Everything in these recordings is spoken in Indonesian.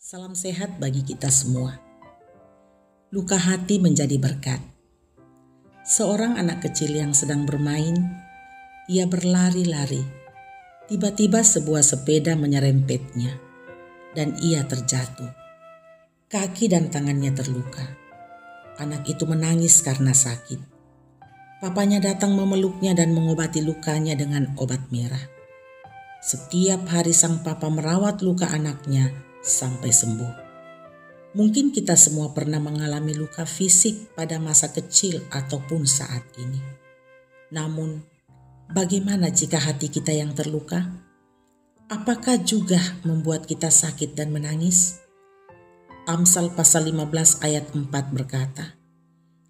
Salam sehat bagi kita semua. Luka hati menjadi berkat. Seorang anak kecil yang sedang bermain, ia berlari-lari. Tiba-tiba sebuah sepeda menyerempetnya dan ia terjatuh. Kaki dan tangannya terluka. Anak itu menangis karena sakit. Papanya datang memeluknya dan mengobati lukanya dengan obat merah. Setiap hari sang papa merawat luka anaknya sampai sembuh. Mungkin kita semua pernah mengalami luka fisik pada masa kecil ataupun saat ini. Namun, bagaimana jika hati kita yang terluka? Apakah juga membuat kita sakit dan menangis? Amsal pasal 15 ayat 4 berkata,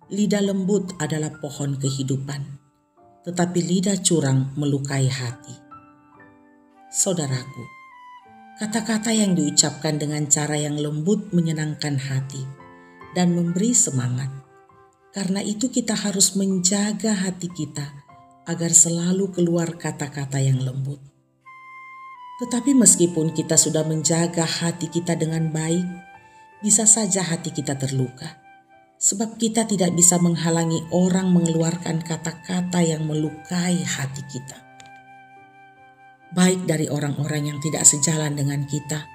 "Lidah lembut adalah pohon kehidupan, tetapi lidah curang melukai hati." Saudaraku, kata-kata yang diucapkan dengan cara yang lembut menyenangkan hati dan memberi semangat. Karena itu kita harus menjaga hati kita agar selalu keluar kata-kata yang lembut. Tetapi meskipun kita sudah menjaga hati kita dengan baik, bisa saja hati kita terluka. Sebab kita tidak bisa menghalangi orang mengeluarkan kata-kata yang melukai hati kita. Baik dari orang-orang yang tidak sejalan dengan kita,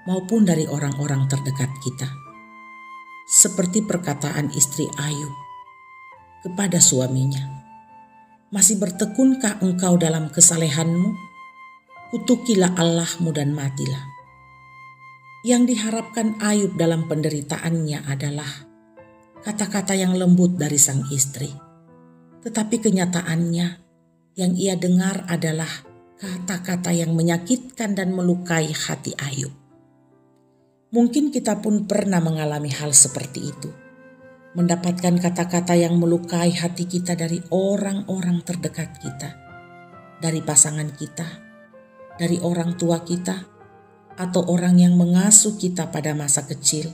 maupun dari orang-orang terdekat kita. Seperti perkataan istri Ayub kepada suaminya, "Masih bertekunkah engkau dalam kesalehanmu? Kutukilah Allahmu dan matilah." Yang diharapkan Ayub dalam penderitaannya adalah kata-kata yang lembut dari sang istri. Tetapi kenyataannya yang ia dengar adalah kata-kata yang menyakitkan dan melukai hati Ayub. Mungkin kita pun pernah mengalami hal seperti itu. Mendapatkan kata-kata yang melukai hati kita dari orang-orang terdekat kita. Dari pasangan kita, dari orang tua kita, atau orang yang mengasuh kita pada masa kecil,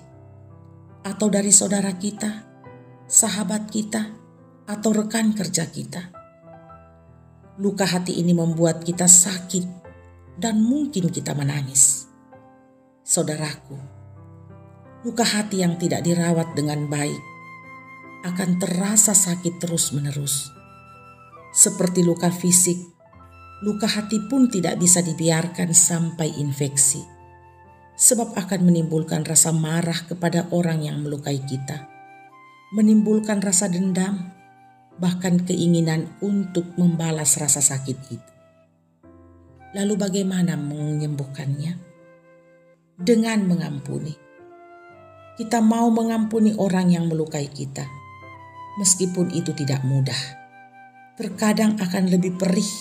atau dari saudara kita, sahabat kita, atau rekan kerja kita. Luka hati ini membuat kita sakit dan mungkin kita menangis. Saudaraku, luka hati yang tidak dirawat dengan baik akan terasa sakit terus-menerus. Seperti luka fisik, luka hati pun tidak bisa dibiarkan sampai infeksi. Sebab akan menimbulkan rasa marah kepada orang yang melukai kita, menimbulkan rasa dendam, bahkan keinginan untuk membalas rasa sakit itu. Lalu bagaimana menyembuhkannya? Dengan mengampuni. Kita mau mengampuni orang yang melukai kita, meskipun itu tidak mudah. Terkadang akan lebih perih,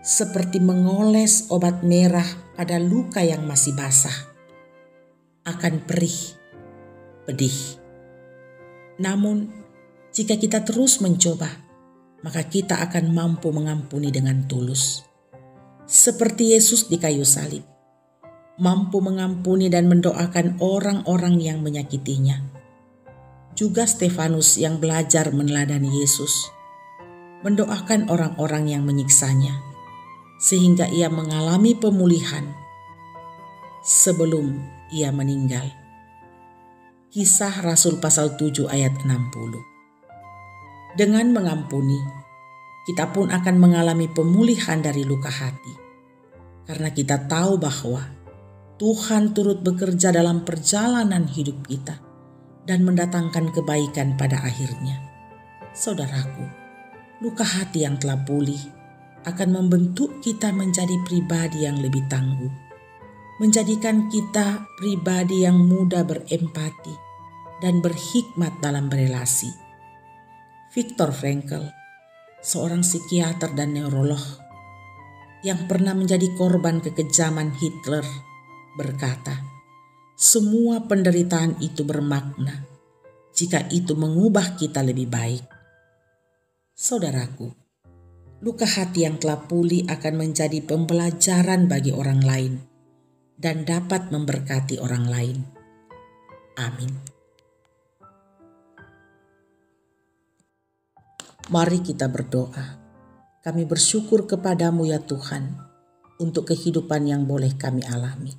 seperti mengoles obat merah pada luka yang masih basah. Akan perih, pedih. Namun, jika kita terus mencoba, maka kita akan mampu mengampuni dengan tulus. Seperti Yesus di kayu salib, mampu mengampuni dan mendoakan orang-orang yang menyakitinya. Juga Stefanus yang belajar meneladani Yesus, mendoakan orang-orang yang menyiksanya, sehingga ia mengalami pemulihan sebelum ia meninggal. Kisah Rasul pasal 7 ayat 60. Dengan mengampuni, kita pun akan mengalami pemulihan dari luka hati. Karena kita tahu bahwa Tuhan turut bekerja dalam perjalanan hidup kita dan mendatangkan kebaikan pada akhirnya. Saudaraku, luka hati yang telah pulih akan membentuk kita menjadi pribadi yang lebih tangguh, menjadikan kita pribadi yang mudah berempati dan berhikmat dalam berelasi. Viktor Frankl, seorang psikiater dan neurolog yang pernah menjadi korban kekejaman Hitler, berkata, "Semua penderitaan itu bermakna jika itu mengubah kita lebih baik." Saudaraku, luka hati yang telah pulih akan menjadi pembelajaran bagi orang lain dan dapat memberkati orang lain. Amin. Mari kita berdoa. Kami bersyukur kepadamu ya Tuhan untuk kehidupan yang boleh kami alami.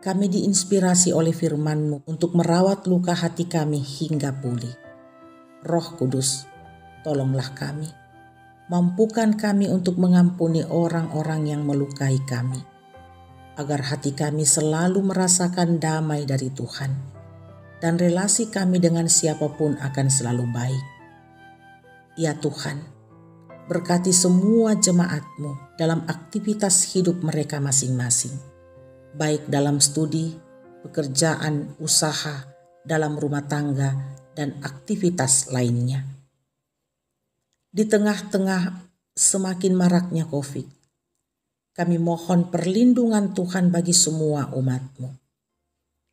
Kami diinspirasi oleh firman-Mu untuk merawat luka hati kami hingga pulih. Roh Kudus, tolonglah kami. Mampukan kami untuk mengampuni orang-orang yang melukai kami, agar hati kami selalu merasakan damai dari Tuhan, dan relasi kami dengan siapapun akan selalu baik. Ya Tuhan, berkati semua jemaat-Mu dalam aktivitas hidup mereka masing-masing, baik dalam studi, pekerjaan, usaha, dalam rumah tangga, dan aktivitas lainnya. Di tengah-tengah semakin maraknya COVID, kami mohon perlindungan Tuhan bagi semua umat-Mu.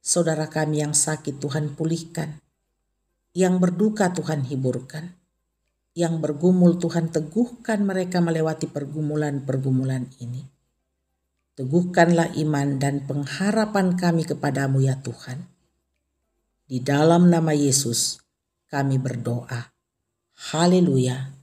Saudara kami yang sakit Tuhan pulihkan, yang berduka Tuhan hiburkan, yang bergumul Tuhan teguhkan mereka melewati pergumulan-pergumulan ini. Teguhkanlah iman dan pengharapan kami kepadamu ya Tuhan. Di dalam nama Yesus kami berdoa. Haleluya.